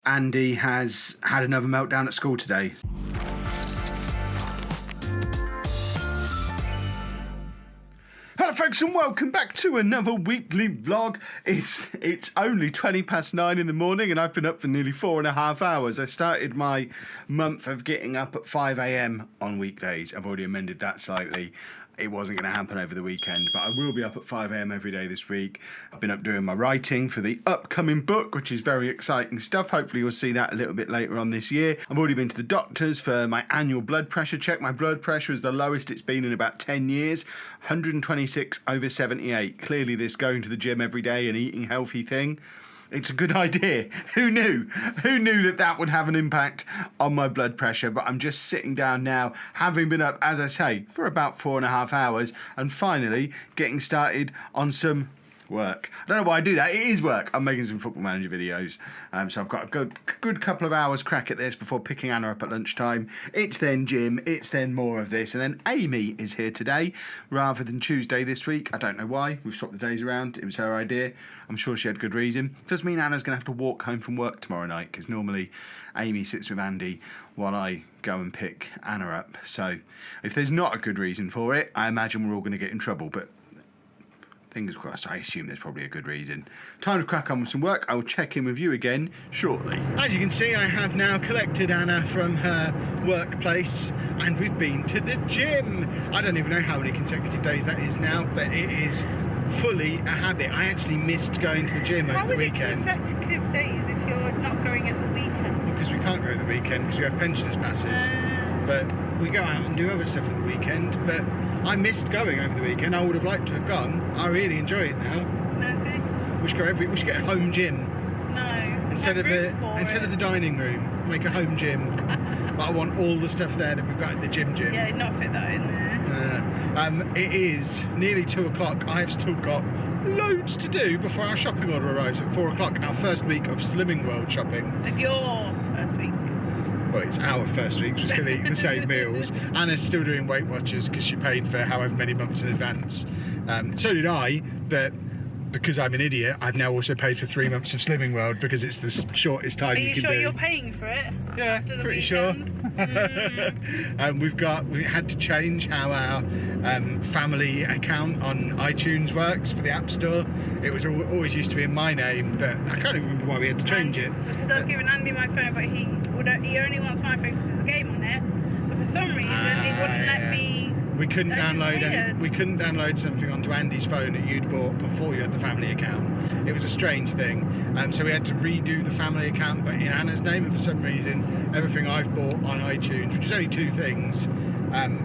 Andy has had another meltdown at school today. Hello folks and welcome back to another weekly vlog. It's only 9:20 in the morning and I've been up for nearly 4.5 hours. I started my month of getting up at 5 a.m. on weekdays. I've already amended that slightly. It wasn't going to happen over the weekend, but I will be up at 5 a.m. every day this week. I've been up doing my writing for the upcoming book, which is very exciting stuff. Hopefully you'll see that a little bit later on this year. I've already been to the doctors for my annual blood pressure check. My blood pressure is the lowest it's been in about 10 years, 126/78. Clearly this going to the gym every day and eating healthy thing, it's a good idea. Who knew? Who knew that that would have an impact on my blood pressure? But I'm just sitting down now, having been up, as I say, for about 4.5 hours, and finally getting started on some work. I don't know why I do that. It is work. I'm making some Football Manager videos. So I've got a good couple of hours crack at this before picking Anna up at lunchtime. It's then gym. It's then more of this. And then Amy is here today rather than Tuesday this week. I don't know why. We've swapped the days around. It was her idea. I'm sure she had good reason. Does mean Anna's going to have to walk home from work tomorrow night because normally Amy sits with Andy while I go and pick Anna up. So if there's not a good reason for it, I imagine we're all going to get in trouble. But fingers crossed, I assume there's probably a good reason. Time to crack on with some work. I will check in with you again shortly. As you can see, I have now collected Anna from her workplace and we've been to the gym. I don't even know how many consecutive days that is now, but it is fully a habit. I actually missed going to the gym over the weekend. How is it consecutive days if you're not going at the weekend? Because we can't go at the weekend because we have pensioners passes. But we go out and do other stuff at the weekend, but I missed going over the weekend. I would have liked to have gone. I really enjoy it now. No, see? We should get a home gym. No. Instead of the dining room, make a home gym. But I want all the stuff there that we've got at the gym. Yeah, not fit that in there. It is nearly 2 o'clock. I have still got loads to do before our shopping order arrives at 4 o'clock. Our first week of Slimming World shopping. Of your first week. Well, it's our first week, we're still eating the same meals. Anna's still doing Weight Watchers because she paid for however many months in advance. So did I, but because I'm an idiot, I've now also paid for 3 months of Slimming World because it's the shortest time you can do. Are you sure you're paying for it? Yeah, after the pretty weekend? Sure. We had to change how our family account on iTunes works for the App Store. It was always used to be in my name, but I can't even remember why we had to change it. Because I've given Andy my phone, but he only wants my phone because there's a game on it. But for some reason, he wouldn't let me. We couldn't download something onto Andy's phone that you'd bought before you had the family account. It was a strange thing. So we had to redo the family account, but in Anna's name, and for some reason, everything I've bought on iTunes, which is only 2 things,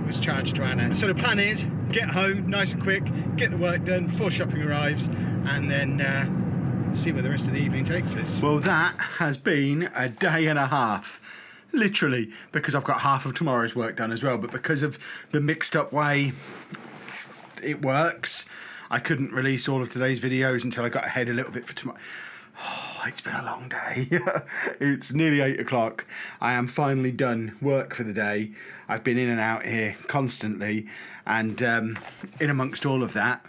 was charged to Anna. So the plan is, get home nice and quick, get the work done before shopping arrives, and then see where the rest of the evening takes us. Well, that has been a day and a half. Literally, because I've got half of tomorrow's work done as well, but because of the mixed up way it works, I couldn't release all of today's videos until I got ahead a little bit for tomorrow. Oh, it's been a long day. It's nearly 8 o'clock. I am finally done work for the day. I've been in and out here constantly, and in amongst all of that,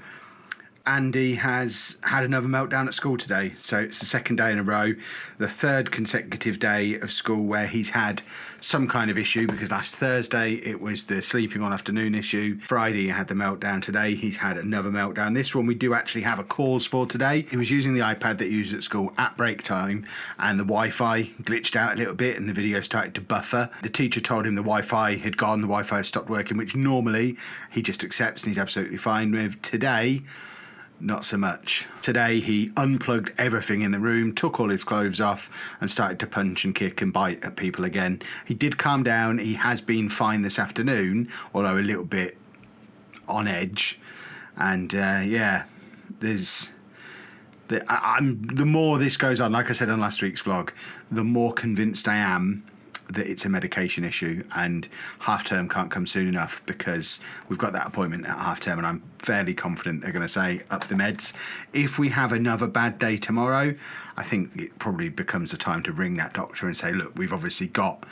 Andy has had another meltdown at school today. So it's the 2nd day in a row, the 3rd consecutive day of school where he's had some kind of issue, because last Thursday it was the sleeping on afternoon issue. Friday he had the meltdown. Today he's had another meltdown. This one we do actually have a cause for today. He was using the iPad that he uses at school at break time, and the Wi-Fi glitched out a little bit and the video started to buffer. The teacher told him the Wi-Fi had gone, the Wi-Fi had stopped working, which normally he just accepts and he's absolutely fine with. Today, not so much. Today he unplugged everything in the room, took all his clothes off and started to punch and kick and bite at people again. He did calm down. He has been fine this afternoon, although a little bit on edge. And yeah, the more this goes on, like I said on last week's vlog, the more convinced I am that it's a medication issue, and half term can't come soon enough because we've got that appointment at half term and I'm fairly confident they're going to say up the meds. If we have another bad day tomorrow, I think it probably becomes a time to ring that doctor and say, look, we've obviously got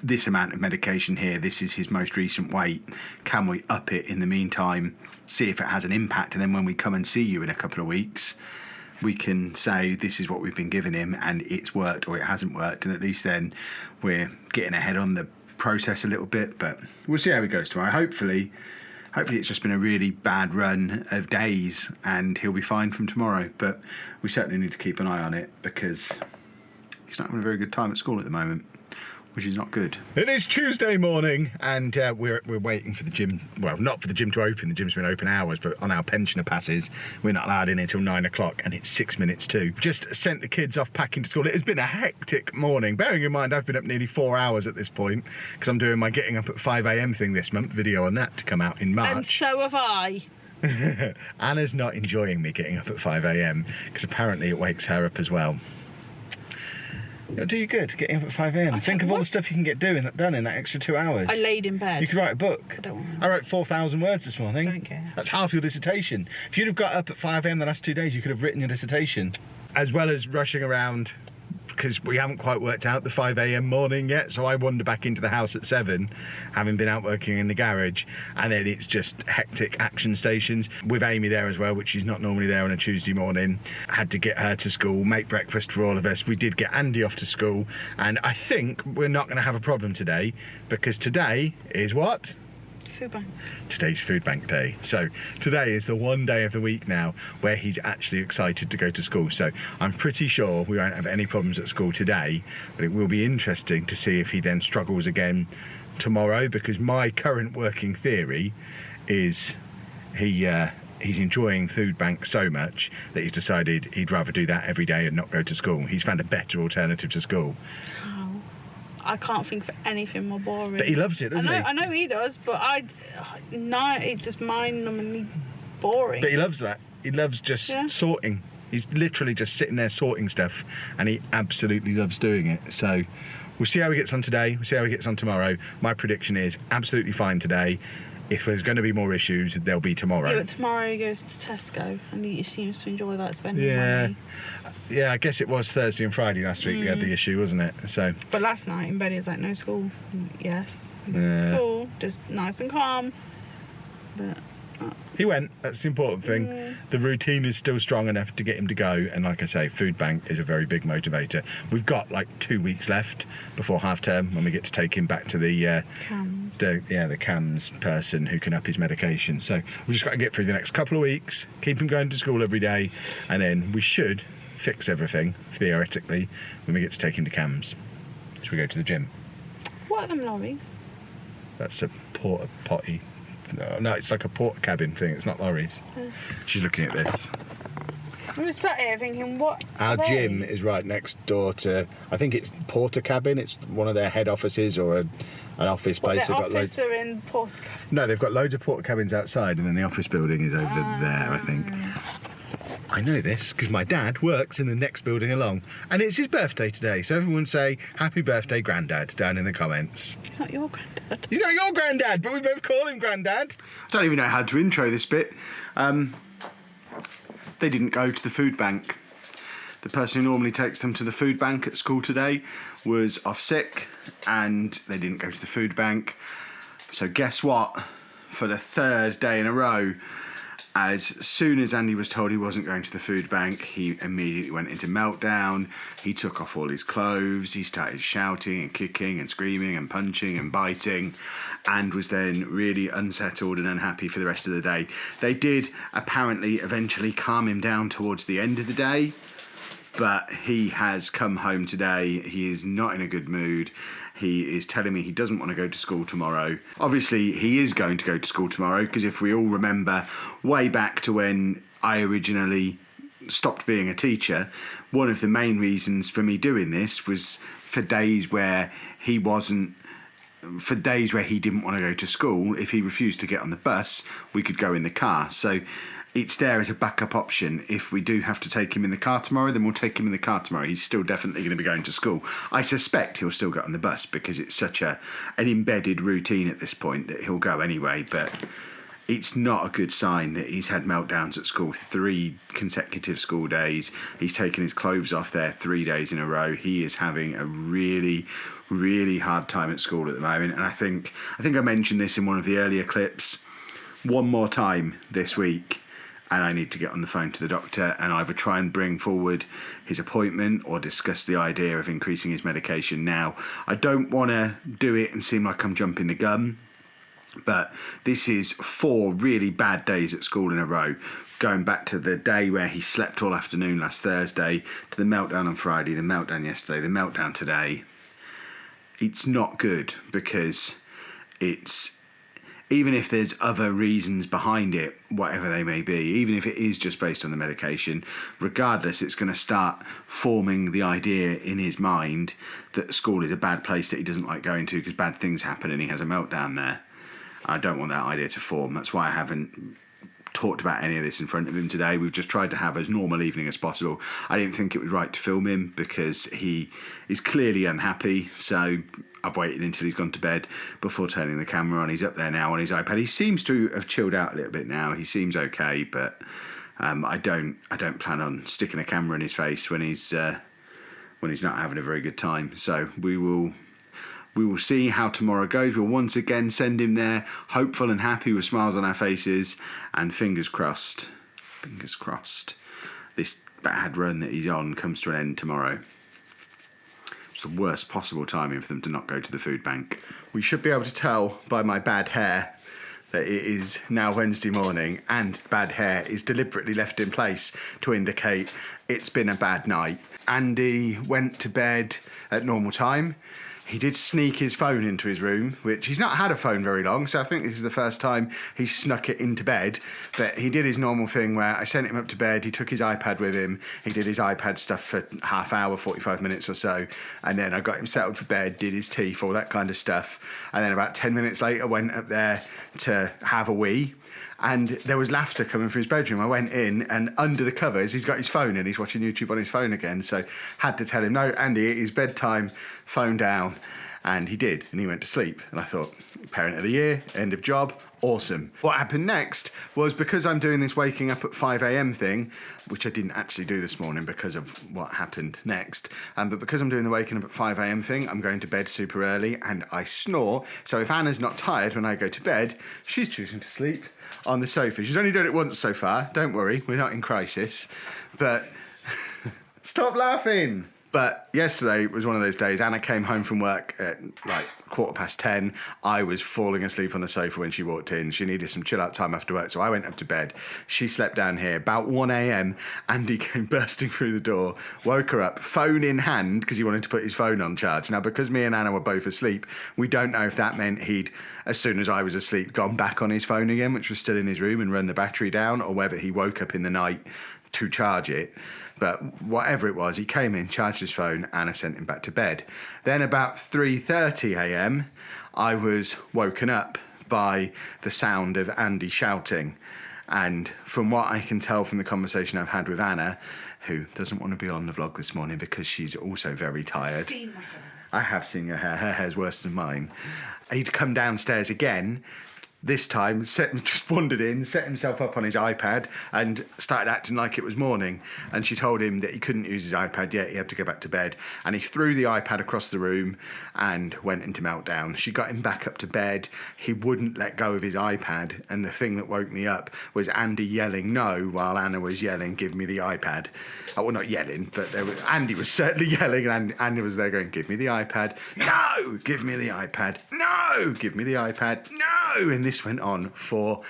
this amount of medication here, this is his most recent weight, can we up it in the meantime, see if it has an impact, and then when we come and see you in a couple of weeks, we can say this is what we've been giving him and it's worked or it hasn't worked, and at least then we're getting ahead on the process a little bit. But we'll see how it goes tomorrow. Hopefully it's just been a really bad run of days and he'll be fine from tomorrow, but we certainly need to keep an eye on it because he's not having a very good time at school at the moment, which is not good. It is Tuesday morning and we're waiting for the gym, well, not for the gym to open, the gym's been open hours, but on our pensioner passes we're not allowed in until 9 o'clock and it's 6 minutes to. Just sent the kids off packing to school. It has been a hectic morning, bearing in mind I've been up nearly 4 hours at this point because I'm doing my getting up at 5 a.m. thing this month, video on that to come out in March. And so have I. Anna's not enjoying me getting up at 5 a.m. because apparently it wakes her up as well. It'll do you good, getting up at 5 a.m. Think of all the stuff you can get done in that extra 2 hours. I laid in bed. You could write a book. I don't want I wrote 4,000 words this morning. I don't care. That's half your dissertation. If you'd have got up at 5 a.m. the last 2 days, you could have written your dissertation. As well as rushing around, because we haven't quite worked out the 5 a.m. morning yet, so I wander back into the house at 7, having been out working in the garage, and then it's just hectic action stations with Amy there as well, which she's not normally there on a Tuesday morning. Had to get her to school, make breakfast for all of us. We did get Andy off to school, and I think we're not going to have a problem today, because today is what? Food bank. Today's food bank day. So today is the one day of the week now where he's actually excited to go to school. So I'm pretty sure we won't have any problems at school today, but it will be interesting to see if he then struggles again tomorrow, because my current working theory is he's enjoying food bank so much that he's decided he'd rather do that every day and not go to school. He's found a better alternative to school. I can't think of anything more boring. But he loves it, doesn't he? I know he does, but no, it's just mind-numbingly boring. But he loves that. He loves just sorting. He's literally just sitting there sorting stuff, and he absolutely loves doing it. So we'll see how he gets on today. We'll see how he gets on tomorrow. My prediction is absolutely fine today. If there's going to be more issues, there'll be tomorrow. Yeah, but tomorrow he goes to Tesco, and he seems to enjoy that, spending money. Yeah, I guess it was Thursday and Friday last week we had the issue, wasn't it? So. But last night in bed he was like, no school. Yes. School, just nice and calm. But he went. That's the important thing. The routine is still strong enough to get him to go, and like I say, food bank is a very big motivator. We've got like 2 weeks left before half term when we get to take him back to the CAMS. the CAMS person who can up his medication. So we've just got to get through the next couple of weeks, keep him going to school every day, and then we should fix everything theoretically when we get to take him to CAMS. Should we go to the gym? What are them lorries? That's a porta potty. No, it's like a porta cabin thing. It's not lorries. She's looking at this. I was sat here thinking, what? Our gym is right next door to, I think it's porta cabin. It's one of their head offices or an office place. Their office are in porta cabin? No, they've got loads of porta cabins outside, and then the office building is over there, I think. I know this because my dad works in the next building along, and it's his birthday today, so everyone say happy birthday Grandad down in the comments. He's not your granddad. He's not your Grandad, but we both call him Grandad. I don't even know how to intro this bit. They didn't go to the food bank. The person who normally takes them to the food bank at school today was off sick, and they didn't go to the food bank. So guess what? For the 3rd day in a row, as soon as Andy was told he wasn't going to the food bank, he immediately went into meltdown. He took off all his clothes, he started shouting and kicking and screaming and punching and biting, and was then really unsettled and unhappy for the rest of the day. They did apparently eventually calm him down towards the end of the day, but he has come home today. He is not in a good mood. He is telling me he doesn't want to go to school tomorrow. Obviously, he is going to go to school tomorrow, because if we all remember way back to when I originally stopped being a teacher, one of the main reasons for me doing this was for days where he didn't want to go to school. If he refused to get on the bus, we could go in the car. So it's there as a backup option. If we do have to take him in the car tomorrow, then we'll take him in the car tomorrow. He's still definitely going to be going to school. I suspect he'll still get on the bus because it's such an embedded routine at this point that he'll go anyway, but it's not a good sign that he's had meltdowns at school 3 consecutive school days. He's taken his clothes off there 3 days in a row. He is having a really, really hard time at school at the moment, and I think I mentioned this in one of the earlier clips. One more time this week, and I need to get on the phone to the doctor and either try and bring forward his appointment or discuss the idea of increasing his medication now. I don't want to do it and seem like I'm jumping the gun, but this is 4 really bad days at school in a row. Going back to the day where he slept all afternoon last Thursday, to the meltdown on Friday, the meltdown yesterday, the meltdown today. It's not good, because it's, even if there's other reasons behind it, whatever they may be, even if it is just based on the medication, regardless, it's going to start forming the idea in his mind that school is a bad place that he doesn't like going to because bad things happen and he has a meltdown there. I don't want that idea to form. That's why I haven't talked about any of this in front of him today. We've just tried to have as normal evening as possible. I didn't think it was right to film him because he is clearly unhappy, so I've waited until he's gone to bed before turning the camera on. He's up there now on his iPad. He seems to have chilled out a little bit now. He seems okay, but I don't plan on sticking a camera in his face when he's not having a very good time. So we will see how tomorrow goes. We'll once again send him there, hopeful and happy with smiles on our faces, and fingers crossed, this bad run that he's on comes to an end tomorrow. It's the worst possible timing for them to not go to the food bank. We should be able to tell by my bad hair that it is now Wednesday morning, and bad hair is deliberately left in place to indicate it's been a bad night. Andy went to bed at normal time. He did sneak his phone into his room, which he's not had a phone very long, so I think this is the first time he snuck it into bed. But he did his normal thing where I sent him up to bed, he took his iPad with him, he did his iPad stuff for half hour, 45 minutes or so, and then I got him settled for bed, did his teeth, all that kind of stuff. And then about 10 minutes later, went up there to have a wee. And there was laughter coming from his bedroom. I went in, and under the covers, he's got his phone and he's watching YouTube on his phone again. So had to tell him, no, Andy, it is bedtime, phone down. And he did, and he went to sleep. And I thought, parent of the year, end of job, awesome. What happened next was, because I'm doing this waking up at 5 a.m. thing, which I didn't actually do this morning because of what happened next, but because I'm doing the waking up at 5 a.m. thing, I'm going to bed super early and I snore. So if Anna's not tired when I go to bed, she's choosing to sleep on the sofa. She's only done it once so far. Don't worry, we're not in crisis. But stop laughing. But yesterday was one of those days. Anna came home from work at like 10:15. I was falling asleep on the sofa when she walked in. She needed some chill out time after work, so I went up to bed. She slept down here. About 1 a.m, Andy came bursting through the door, woke her up, phone in hand, because he wanted to put his phone on charge. Now, because me and Anna were both asleep, we don't know if that meant he'd, as soon as I was asleep, gone back on his phone again, which was still in his room, and run the battery down, or whether he woke up in the night to charge it. But whatever it was, he came in, charged his phone, and I sent him back to bed. Then about 3:30 a.m, I was woken up by the sound of Andy shouting. And from what I can tell from the conversation I've had with Anna, who doesn't want to be on the vlog this morning because she's also very tired. I have seen her hair. Her hair's worse than mine. He'd come downstairs again. This time, just wandered in, set himself up on his iPad and started acting like it was morning. And she told him that he couldn't use his iPad yet, he had to go back to bed. And he threw the iPad across the room and went into meltdown. She got him back up to bed. He wouldn't let go of his iPad. And the thing that woke me up was Andy yelling no while Anna was yelling, give me the iPad. Well, not yelling, but Andy was certainly yelling, and Andy was there going, give me the iPad. No, give me the iPad. No, give me the iPad. No. And this went on for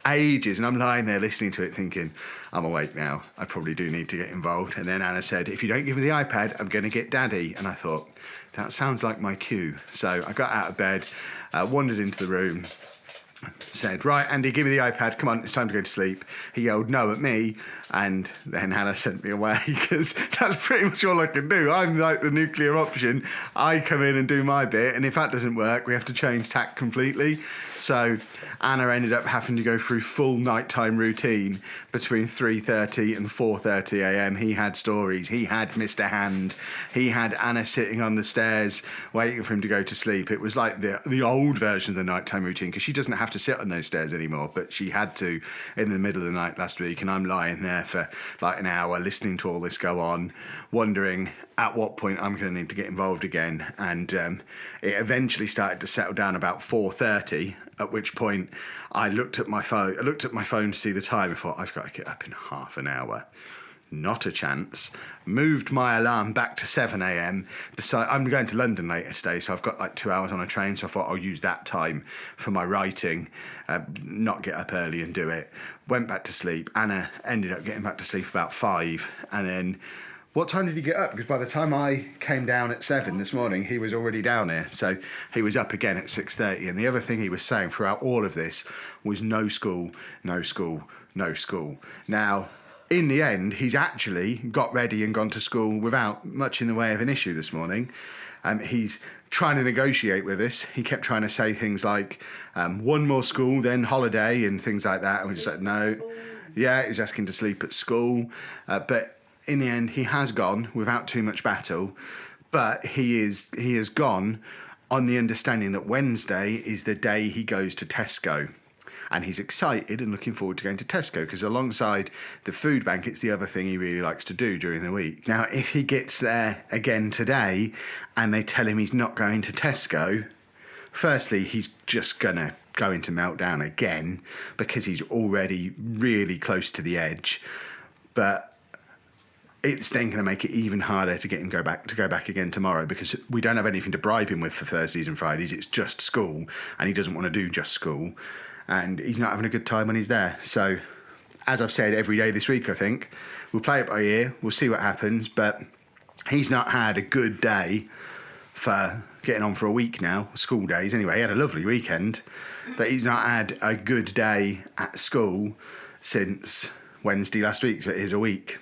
ages, and I'm lying there listening to it thinking, I'm awake now, I probably do need to get involved. And then Anna said, if you don't give me the iPad, I'm going to get Daddy. And I thought, that sounds like my cue. So I got out of bed, wandered into the room, said, right, Andy, give me the iPad, come on, it's time to go to sleep. He yelled no at me, and then Hannah sent me away, because that's pretty much all I can do. I'm like the nuclear option. I come in and do my bit, and if that doesn't work, we have to change tack completely. So Anna ended up having to go through full nighttime routine between 3:30 and 4:30 a.m. He had stories. He had Mr. Hand. He had Anna sitting on the stairs waiting for him to go to sleep. It was like the old version of the nighttime routine, because she doesn't have have to sit on those stairs anymore, but she had to in the middle of the night last week, and I'm lying there for like an hour listening to all this go on, wondering at what point I'm going to need to get involved again. And it eventually started to settle down about 4:30, at which point I looked at my phone to see the time and thought, I've got to get up in half an hour. Not a chance. Moved my alarm back to 7 a.m. Decided I'm going to London later today, so I've got like 2 hours on a train, so I thought I'll use that time for my writing, not get up early and do it. Went back to sleep. Anna ended up getting back to sleep about 5, and then what time did he get up? Because by the time I came down at 7 this morning, he was already down here. So he was up again at 6:30. And the other thing he was saying throughout all of this was no school, no school, no school. Now, in the end, he's actually got ready and gone to school without much in the way of an issue this morning. He's trying to negotiate with us. He kept trying to say things like, one more school, then holiday, and things like that. And we just like, no. Yeah, he was asking to sleep at school. But in the end, he has gone without too much battle. But he has gone on the understanding that Wednesday is the day he goes to Tesco. And he's excited and looking forward to going to Tesco, because alongside the food bank, it's the other thing he really likes to do during the week. Now, if he gets there again today and they tell him he's not going to Tesco, firstly, he's just going to go into meltdown again because he's already really close to the edge. But it's then going to make it even harder to get him to go back again tomorrow, because we don't have anything to bribe him with for Thursdays and Fridays. It's just school, and he doesn't want to do just school. And he's not having a good time when he's there. So, as I've said every day this week, I think, we'll play it by ear, we'll see what happens, but he's not had a good day for getting on for a week now, school days anyway. He had a lovely weekend, but he's not had a good day at school since Wednesday last week, so it is a week.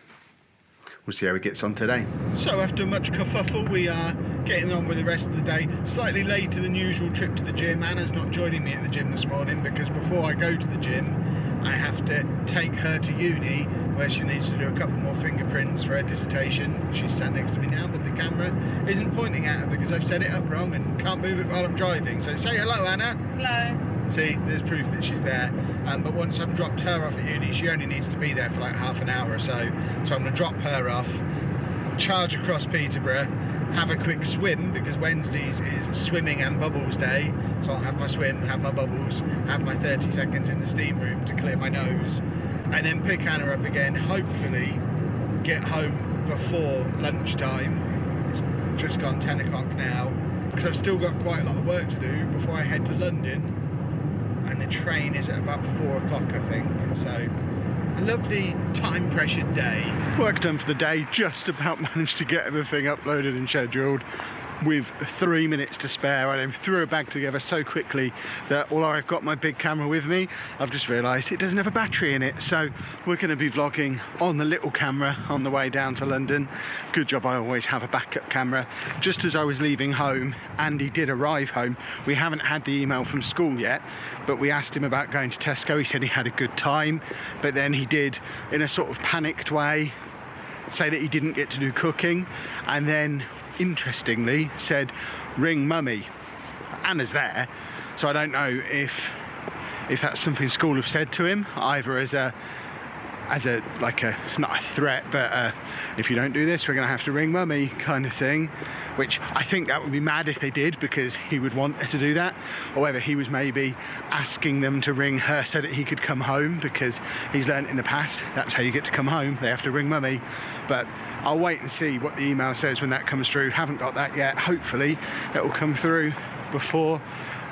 We'll see how he gets on today. So after much kerfuffle, we are getting on with the rest of the day. Slightly later than usual trip to the gym. Anna's not joining me at the gym this morning because before I go to the gym, I have to take her to uni where she needs to do a couple more fingerprints for her dissertation. She's sat next to me now, but the camera isn't pointing at her because I've set it up wrong and can't move it while I'm driving. So say hello, Anna. Hello. See, there's proof that she's there. But once I've dropped her off at uni, she only needs to be there for like half an hour or so. So I'm going to drop her off, charge across Peterborough, have a quick swim, because Wednesdays is swimming and bubbles day. So I'll have my swim, have my bubbles, have my 30 seconds in the steam room to clear my nose, and then pick Anna up again, hopefully get home before lunchtime. It's just gone 10 o'clock now, because I've still got quite a lot of work to do before I head to London. And the train is at about 4 o'clock, I think. So, a lovely time-pressured day. Work done for the day, just about managed to get everything uploaded and scheduled with 3 minutes to spare. I then threw a bag together so quickly that although I've got my big camera with me, I've just realised it doesn't have a battery in it. So we're going to be vlogging on the little camera on the way down to London. Good job I always have a backup camera. Just as I was leaving home, Andy did arrive home. We haven't had the email from school yet, but we asked him about going to Tesco. He said he had a good time, but then he did, in a sort of panicked way, say that he didn't get to do cooking, and then interestingly said, ring mummy. Anna's there, so I don't know if that's something school have said to him, either as a like a, not a threat, but if you don't do this, we're gonna have to ring mummy kind of thing, which I think that would be mad if they did, because he would want her to do that, or whether he was maybe asking them to ring her so that he could come home, because he's learned in the past that's how you get to come home, they have to ring mummy. But I'll wait and see what the email says when that comes through. Haven't got that yet. Hopefully it will come through before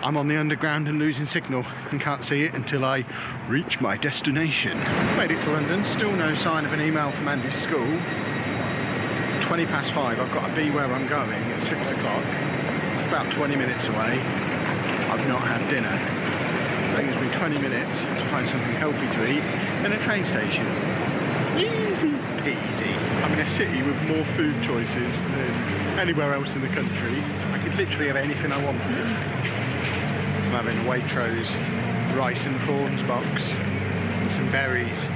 I'm on the underground and losing signal and can't see it until I reach my destination. Made it to London, still no sign of an email from Andy's school. It's 5:20. I've got to be where I'm going at 6 o'clock. It's about 20 minutes away. I've not had dinner. It takes me 20 minutes to find something healthy to eat in a train station. Easy peasy. I'm in a city with more food choices than anywhere else in the country. I could literally have anything I want. I'm having Waitrose rice and prawns box and some berries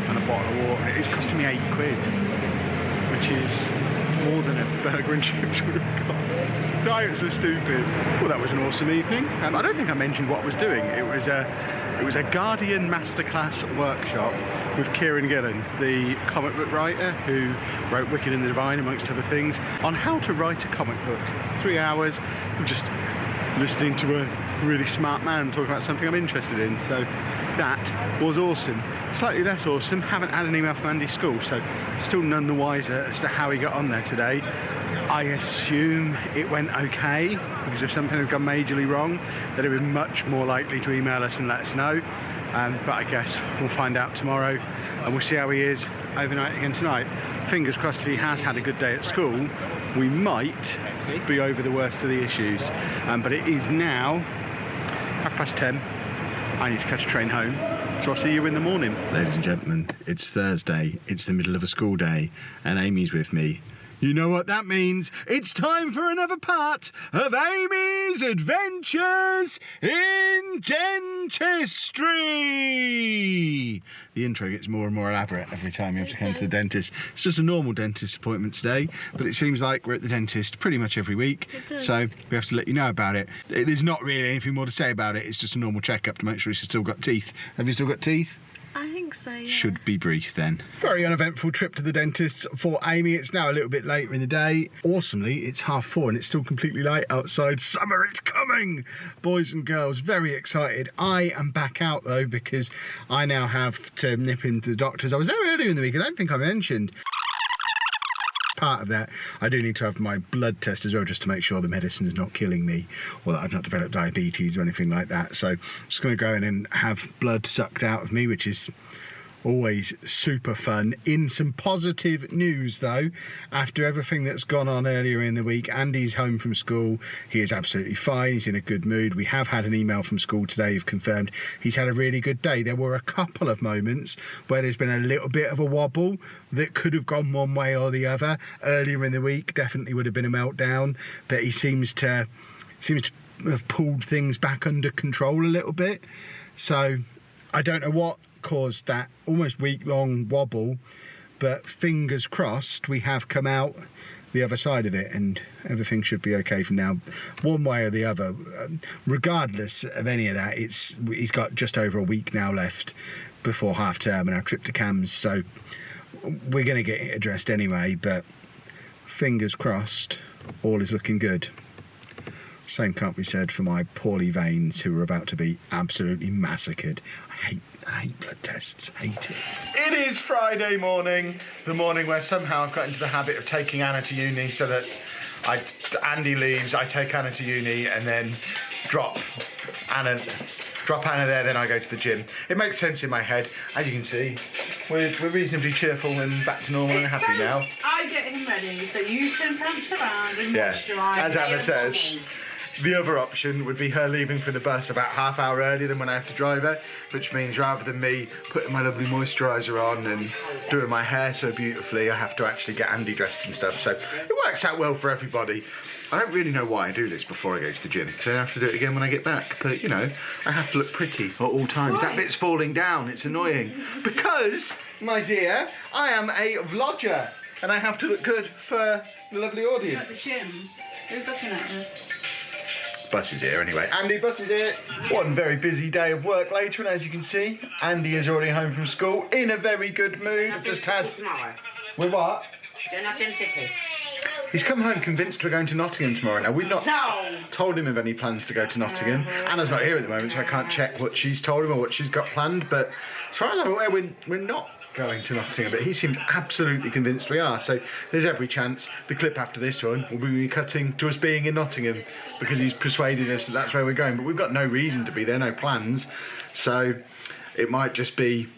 and a bottle of water. It's costing me £8, which is more than a burger and chips would have cost. Diets are stupid. Well, that was an awesome evening. I don't think I mentioned what I was doing. It was a Guardian Masterclass workshop with Kieran Gillen, the comic book writer who wrote Wicked and the Divine, amongst other things, on how to write a comic book. 3 hours of just listening to a really smart man talk about something I'm interested in. So that was awesome. Slightly less awesome, haven't had an email from Andy's school, so still none the wiser as to how he got on there today. I assume it went okay, because if something had gone majorly wrong, then it would be much more likely to email us and let us know. But I guess we'll find out tomorrow, and we'll see how he is overnight again tonight. Fingers crossed, if he has had a good day at school, we might be over the worst of the issues. But it is now 10:30. I need to catch a train home, so I'll see you in the morning. Ladies and gentlemen, it's Thursday, it's the middle of a school day, and Amy's with me. You know what that means? It's time for another part of Amy's Adventures in Dentistry! The intro gets more and more elaborate every time you have to come to the dentist. It's just a normal dentist appointment today, but it seems like we're at the dentist pretty much every week, so we have to let you know about it. There's not really anything more to say about it, it's just a normal checkup to make sure she's still got teeth. Have you still got teeth? I think so, yeah. Should be brief then. Very uneventful trip to the dentist for Amy. It's now a little bit later in the day. Awesomely, it's 4:30 and it's still completely light outside. Summer, it's coming! Boys and girls, very excited. I am back out though, because I now have to nip into the doctor's. I was there earlier in the week, I don't think I mentioned. Part of that, I do need to have my blood test as well, just to make sure the medicine is not killing me, or that I've not developed diabetes or anything like that. So I'm just going to go in and have blood sucked out of me, which is always super fun. In some positive news though, after everything that's gone on earlier in the week, Andy's home from school. He is absolutely fine, he's in a good mood. We have had an email from school today who've confirmed he's had a really good day. There were a couple of moments where there's been a little bit of a wobble that could have gone one way or the other. Earlier in the week definitely would have been a meltdown, but he seems to have pulled things back under control a little bit. So I don't know what caused that almost week-long wobble, but fingers crossed we have come out the other side of it and everything should be okay from now, one way or the other. Regardless of any of that, he's got just over a week now left before half term and our trip to CAMS, so we're going to get it addressed anyway, but fingers crossed all is looking good. Same can't be said for my poorly veins, who are about to be absolutely massacred. I hate blood tests, hate it. It is Friday morning, the morning where somehow I've got into the habit of taking Anna to uni, so that Andy leaves, I take Anna to uni and then drop Anna there, then I go to the gym. It makes sense in my head. As you can see, we're reasonably cheerful and back to normal and happy now. I get him ready so you can prance around and moisturise. As Anna says. The other option would be her leaving for the bus about half hour earlier than when I have to drive her, which means rather than me putting my lovely moisturiser on and doing my hair so beautifully, I have to actually get Andy dressed and stuff, so it works out well for everybody. I don't really know why I do this before I go to the gym, so I have to do it again when I get back, but you know, I have to look pretty at all times. That bit's falling down, it's annoying, because, my dear, I am a vlogger, and I have to look good for the lovely audience. At the gym, who's looking at you? Bus is here anyway. Andy, bus is here. One very busy day of work later, and as you can see, Andy is already home from school in a very good mood. I've just had... Tomorrow. With what? Going out in the city. He's come home convinced we're going to Nottingham tomorrow. Now, we've not told him of any plans to go to Nottingham. Anna's not here at the moment, so I can't check what she's told him or what she's got planned, but as far as I'm aware, we're not going to Nottingham, but he seems absolutely convinced we are, so there's every chance the clip after this one will be cutting to us being in Nottingham, because he's persuaded us that that's where we're going, but we've got no reason to be there, no plans, so it might just be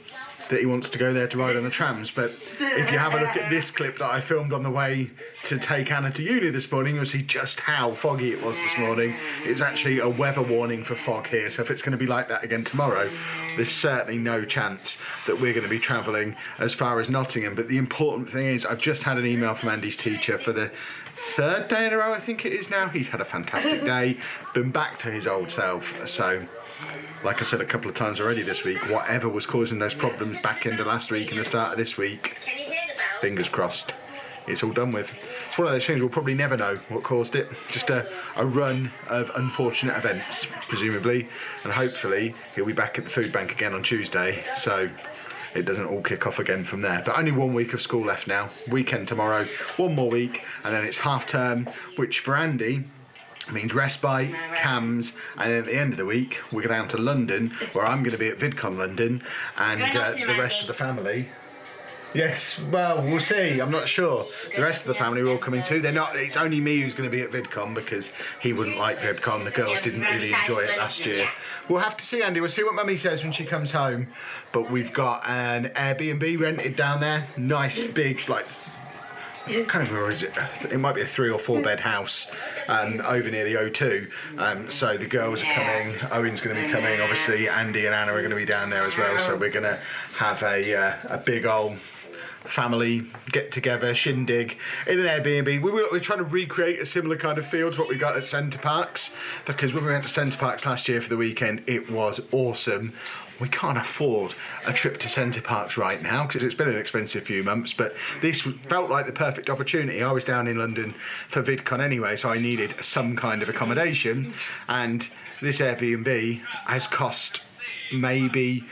that he wants to go there to ride on the trams. But if you have a look at this clip that I filmed on the way to take Anna to uni this morning, you'll see just how foggy it was this morning. It was actually a weather warning for fog here, so if it's going to be like that again tomorrow, there's certainly no chance that we're going to be travelling as far as Nottingham. But the important thing is, I've just had an email from Andy's teacher for the third day in a row, I think it is now. He's had a fantastic day, been back to his old self, so like I said a couple of times already this week, whatever was causing those problems back into last week and the start of this week, fingers crossed, it's all done with. It's one of those things we'll probably never know what caused it. Just a run of unfortunate events, presumably, and hopefully he'll be back at the food bank again on Tuesday, so it doesn't all kick off again from there. But only 1 week of school left now. Weekend tomorrow, 1 more week, and then it's half term, which for Andy means respite, cams, and then at the end of the week we're down to London, where I'm going to be at VidCon London, and the rest of the family. Yes, well, we'll see. I'm not sure. The rest of the family are all coming too. They're not. It's only me who's going to be at VidCon because he wouldn't like VidCon. The girls didn't really enjoy it last year. We'll have to see, Andy. We'll see what Mummy says when she comes home. But we've got an Airbnb rented down there. Nice, big, like, kind of, where is it? It might be a 3 or 4 bed house over near the O2. So the girls are coming. Owen's going to be coming. Obviously, Andy and Anna are going to be down there as well. So we're going to have a big old family get together shindig in an Airbnb. We're trying to recreate a similar kind of feel to what we got at Centre Parks, because when we went to Centre Parks last year for the weekend, it was awesome. We can't afford a trip to Centre Parks right now because it's been an expensive few months, but this felt like the perfect opportunity. I was down in London for VidCon anyway, so I needed some kind of accommodation, and this Airbnb has cost maybe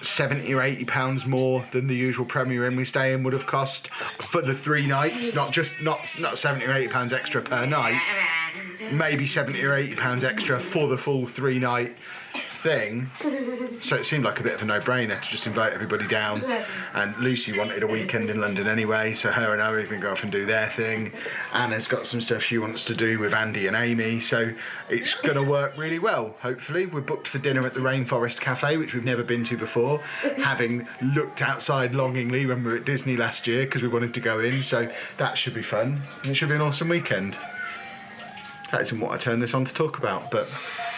£70 or £80 more than the usual Premier Inn we stay in would have cost for the 3 nights. Not £70 or £80 extra per night, maybe £70 or £80 extra for the full 3-night thing. So it seemed like a bit of a no-brainer to just invite everybody down, and Lucy wanted a weekend in London anyway, so her and Owen can go off and do their thing. Anna's got some stuff she wants to do with Andy and Amy, so it's going to work really well. Hopefully we're booked for dinner at the Rainforest Cafe, which we've never been to before, having looked outside longingly when we were at Disney last year because we wanted to go in, so that should be fun, and it should be an awesome weekend. That isn't what I turned this on to talk about, but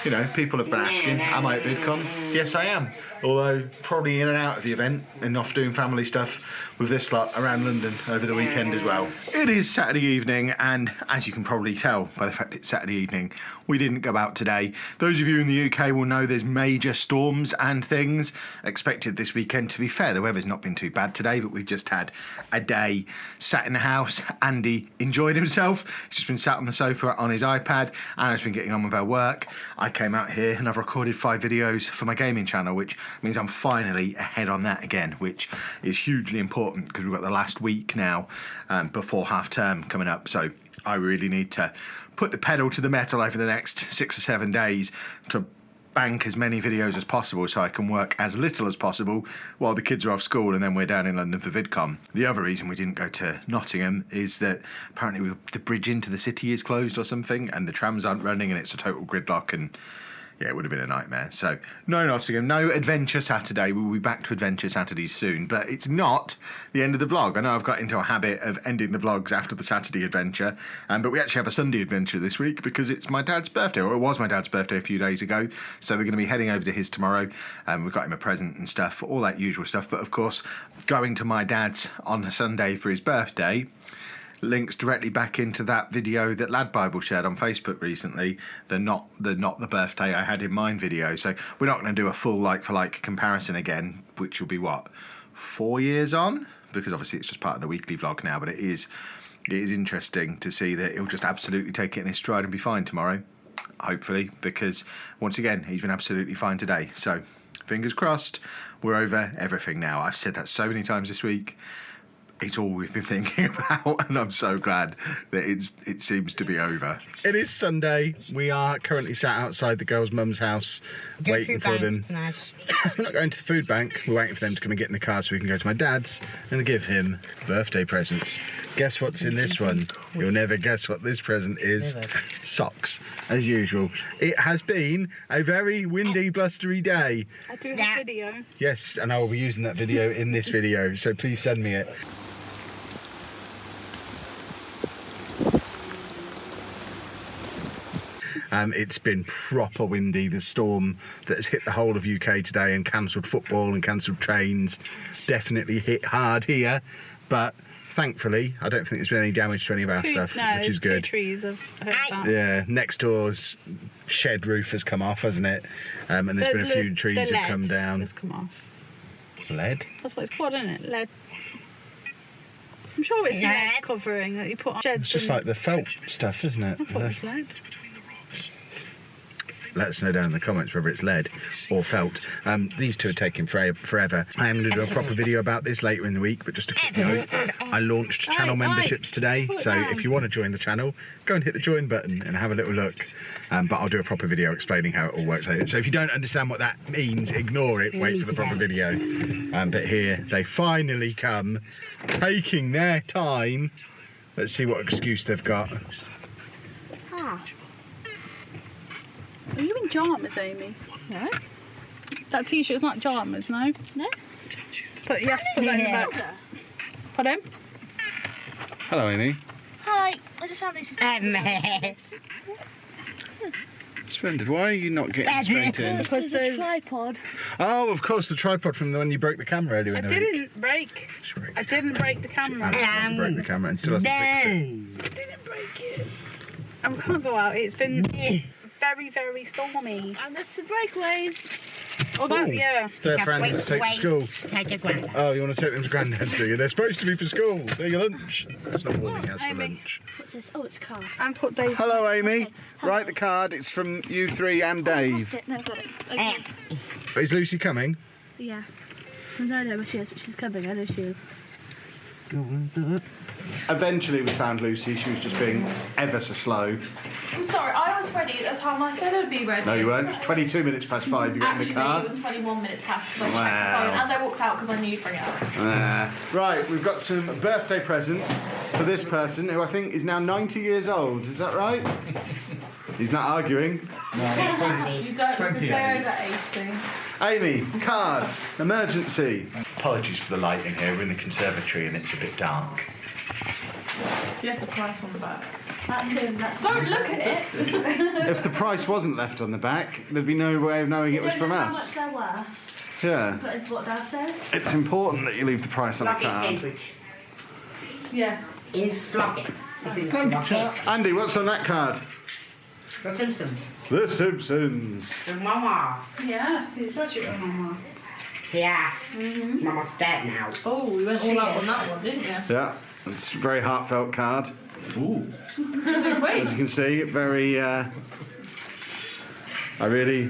you know, people have been asking, am I at VidCon? Yes, I am. Although probably in and out of the event and off doing family stuff with this lot around London over the weekend as well. It is Saturday evening, and as you can probably tell by the fact it's Saturday evening, we didn't go out today. Those of you in the UK will know there's major storms and things expected this weekend. To be fair, the weather's not been too bad today, but we've just had a day sat in the house. Andy enjoyed himself. He's just been sat on the sofa on his iPad. Anna's been getting on with her work. I came out here and I've recorded 5 videos for my gaming channel, which means I'm finally ahead on that again, which is hugely important because we've got the last week now before half term coming up. So I really need to put the pedal to the metal over the next 6 or 7 days to bank as many videos as possible so I can work as little as possible while the kids are off school and then we're down in London for VidCon. The other reason we didn't go to Nottingham is that apparently the bridge into the city is closed or something, and the trams aren't running, and it's a total gridlock, and yeah, it would have been a nightmare. So no Nottingham, no Adventure Saturday. We'll be back to Adventure Saturdays soon, but it's not the end of the vlog. I know I've got into a habit of ending the vlogs after the Saturday adventure, but we actually have a Sunday adventure this week because it's my dad's birthday, or it was my dad's birthday a few days ago. So we're going to be heading over to his tomorrow. We've got him a present and stuff, all that usual stuff. But of course, going to my dad's on a Sunday for his birthday links directly back into that video that Lad Bible shared on Facebook recently, the not the birthday I had in mind video. So we're not going to do a full like-for-like comparison again, which will be what, 4 years on, because obviously it's just part of the weekly vlog now. But it is interesting to see that he'll just absolutely take it in his stride and be fine tomorrow, hopefully, because once again he's been absolutely fine today. So fingers crossed, we're over everything now. I've said that so many times this week. It's all we've been thinking about, and I'm so glad that it seems to be over. It is Sunday. We are currently sat outside the girls' mum's house waiting for them. We're not going to the food bank. We're waiting for them to come and get in the car so we can go to my dad's and give him birthday presents. Guess what's in this one? You'll never guess what this present is. Socks, as usual. It has been a very windy, blustery day. I do have video. Yes, and I will be using that video in this video, so please send me it. It's been proper windy. The storm that has hit the whole of UK today and cancelled football and cancelled trains definitely hit hard here, but thankfully I don't think there's been any damage to any of our stuff, which is good. 2 trees have hurt that. Yeah, next door's shed roof has come off, hasn't it? And there's been a few trees have come down. Has come off. Lead? That's what it's called, isn't it? Lead. I'm sure it's lead covering that you put on sheds. It's just like the felt stuff, isn't it? I thought it was lead. Let us know down in the comments whether it's lead or felt. These two are taking forever. I am going to do a proper video about this later in the week, but just a quick note, I launched channel memberships today, so if you want to join the channel, go and hit the join button and have a little look. But I'll do a proper video explaining how it all works later. So if you don't understand what that means, ignore it, wait for the proper video. But here, they finally come, taking their time. Let's see what excuse they've got. Are you in pyjamas, Amy? No. That t-shirt's not pyjamas, no? No. But you have to put that in the back. Pardon? Hello, Amy. Hi, I just found these. Splendid. Why are you not getting straight in? Because there's a tripod. Oh, of course, the tripod from the one you broke the camera earlier in the week. I didn't break the camera. You broke the camera and still hasn't fixed it. I didn't break it. I can't go out. It's been very, very stormy. And that's the breakaways. Oh, that, yeah. Their friends take to school. Take your Grandad. Oh, you want to take them to Grandad's, do you? They're supposed to be for school. They're your lunch. It's not warning us for lunch. What's this? Oh, it's a card. And put Dave. Hello, Amy. Okay. Write the card. It's from you three and Dave. No, I've got it. Okay. Is Lucy coming? Yeah. I don't know where she is, but she's coming. I know she is. Eventually we found Lucy. She was just being ever so slow. I'm sorry, I was ready at the time I said I'd be ready. No, you weren't. 22 minutes past 5 you got in the car. Actually, it was 21 minutes past because I checked the phone as I walked out because I knew you'd bring it up. Right, we've got some birthday presents for this person who I think is now 90 years old. Is that right? He's not arguing. You don't look a day over 80. Amy, cards, emergency. Apologies for the light in here. We're in the conservatory and it's a bit dark. Do you have the price on the back? Don't look at it! If the price wasn't left on the back, there'd be no way of knowing it was from us. How much they're worth, Yeah. but it's what Dad says. It's important that you leave the price on the card. Yes. In Flocket. Andy, what's on that card? The Simpsons. The Simpsons. The Mama. Yes, it's actually your mama. Yeah. Mama's dead now. Oh, you went all out on that one, didn't you? Yeah, it's a very heartfelt card. Good way. As you can see, very, I really,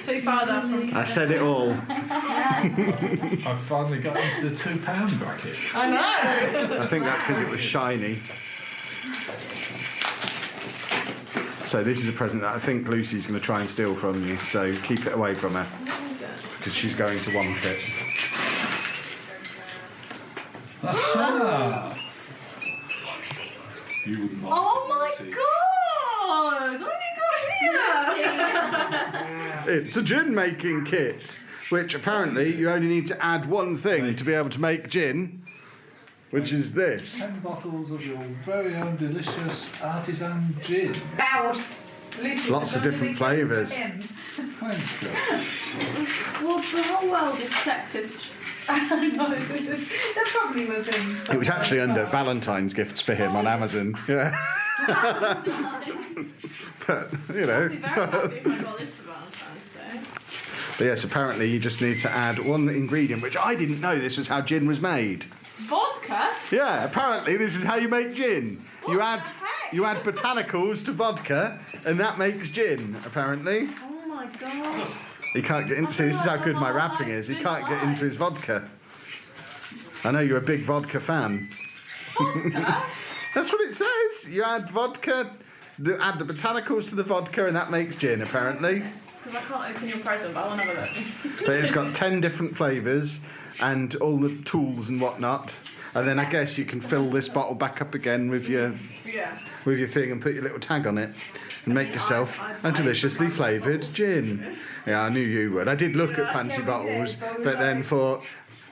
Too far down from. I said it all. I've finally got into the £2 bracket. I know! I think that's because it was shiny. So this is a present that I think Lucy's going to try and steal from you, so keep it away from her. Because she's going to want it. Ah. You wouldn't like Oh my it, Lucy. god! What have you got here? It's a gin making kit, which apparently you only need to add one thing to be able to make gin, which is this. 10 bottles of your very own delicious artisan gin. Bells. Lots of different flavours. Thank you. Well, the whole world is sexist. No, there probably was in. It was actually under Valentine's gifts for him on Amazon. Yeah. But, you know. I'd be very happy if I got this for Valentine's Day. But yes, apparently you just need to add one ingredient, which I didn't know this was how gin was made. Vodka? Yeah, apparently this is how you make gin. You add botanicals to vodka, and that makes gin, apparently. Oh my god. He can't get into. See, this is how good my rapping is. He can't get into his vodka. I know you're a big vodka fan. Vodka? That's what it says. You add vodka, add the botanicals to the vodka, and that makes gin, apparently. Because I can't open your present, but I want to have a look. But it's got 10 different flavours and all the tools and whatnot. And then I guess you can fill this bottle back up again with your thing and put your little tag on it and make yourself a deliciously flavoured gin. Yeah, I knew you would. I did look at fancy bottles, but then thought,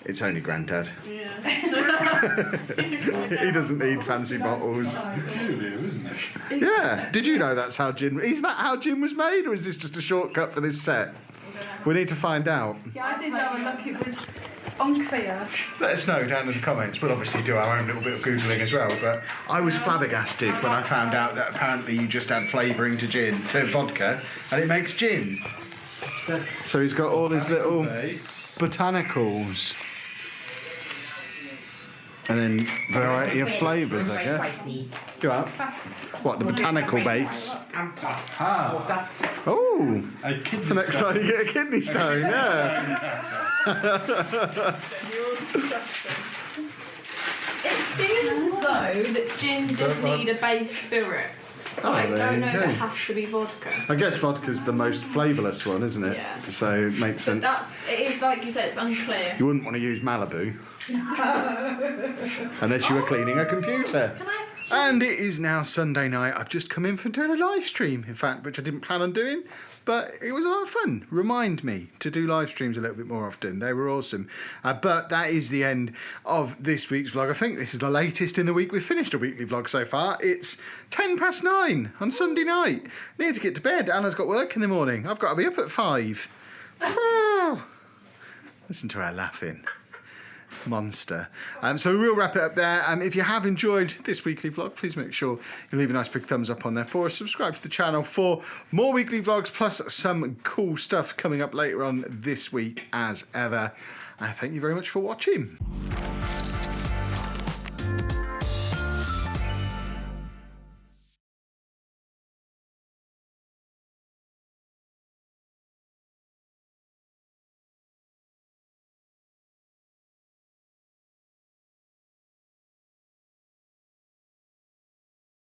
it's only Grandad. He doesn't need fancy bottles. Peculiar, isn't it? Yeah. Did you know that's how gin... Is that how gin was made, or is this just a shortcut for this set? We need to find out. Yeah, I did have a look. It was unclear. Let us know down in the comments. We'll obviously do our own little bit of Googling as well, but I was flabbergasted when I found out that apparently you just add flavouring to vodka, and it makes gin. So he's got all his little Base. botanicals. And then variety of flavours, I guess. Go out. What, the botanical base? Ah, Oh, a kidney for next time you get a kidney stone, yeah. It seems as though that gin does need a base spirit. Oh, I there don't you know if go. it has to be vodka. I guess vodka's the most flavourless one, isn't it? Yeah. So it makes sense. It is like you said, it's unclear. You wouldn't want to use Malibu. Unless you were cleaning a computer. And it is now Sunday night. I've just come in for doing a live stream, in fact, which I didn't plan on doing, but it was a lot of fun. Remind me to do live streams a little bit more often. They were awesome. But that is the end of this week's vlog. I think this is the latest in the week. We've finished a weekly vlog so far. It's 9:10 on Sunday night. Need to get to bed. Anna's got work in the morning. I've got to be up at 5. Listen to her laughing. Monster. So we'll wrap it up there. If you have enjoyed this weekly vlog, please make sure you leave a nice big thumbs up on there for us. Subscribe to the channel for more weekly vlogs, plus some cool stuff coming up later on this week as ever. Thank you very much for watching.